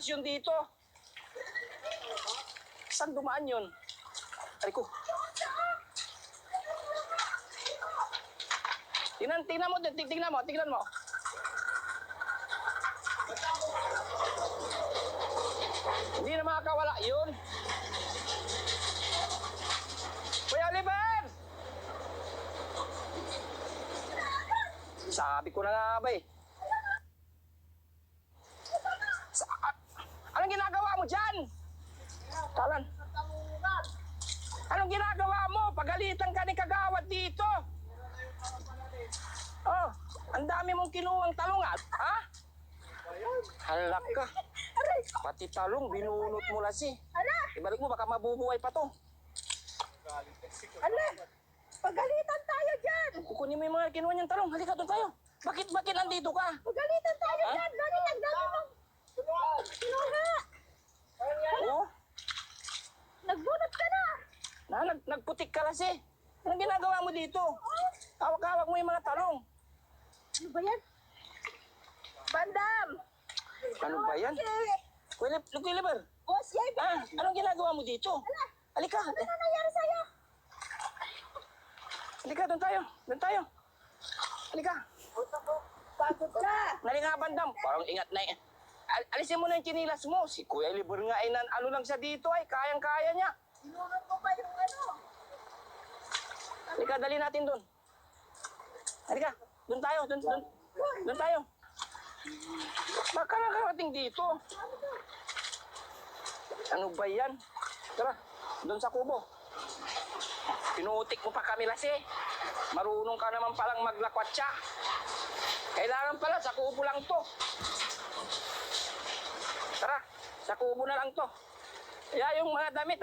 sirkulasyon dito. Saan dumaan yun? Aray ko. Tingnan mo, tingnan mo. Hindi na makakawala yun. Kuya Oliver! Sabi ko na nga ba eh. Anong ginagawa mo dyan? Talan. Anong ginagawa mo? Pagalitan ka ni Kagawad dito. Oh, ang dami mong kinuhang talungan. Ha? Halak ka. Pati talong, binunot mo lasi. Ibalik mo, baka mabubuhay pa to. Pagalitan tayo dyan! Kukunin mo yung mga kinuha niyang talong. Halika doon tayo. Bakit nandito ka? Pagalitan tayo dyan! Bakit ang dami mong kinuha? Oo? Nagbunot ka na! Nagputik ka lasi. Anong ginagawa mo dito? Hawak-hawak mo yung mga talong. Ano ba yan? Bandam! Ano ba yan? Kuya Oliver. Boss, yay! Anong ginagawa mo dito? Halika. Ano na nangyari sa'yo? Halika, doon tayo. Halika. Pagod ka! Halika, bandam. Parang ingat na eh. Alisin mo na yung chinilas mo. Si Kuya Oliver nga ay ano lang siya dito ay. Kayang-kaya niya. Sinunod mo pa yung ano? Halika, dali natin doon. Halika, doon tayo. Baka nakarating dito. Ano ba yan? Tara, doon sa kubo. Pinutik mo pa kami lasi. Marunong ka naman palang maglakwatsa. Kailangan pala, sa kubo lang to. Tara, sa kubo na lang to. Kaya yung mga damit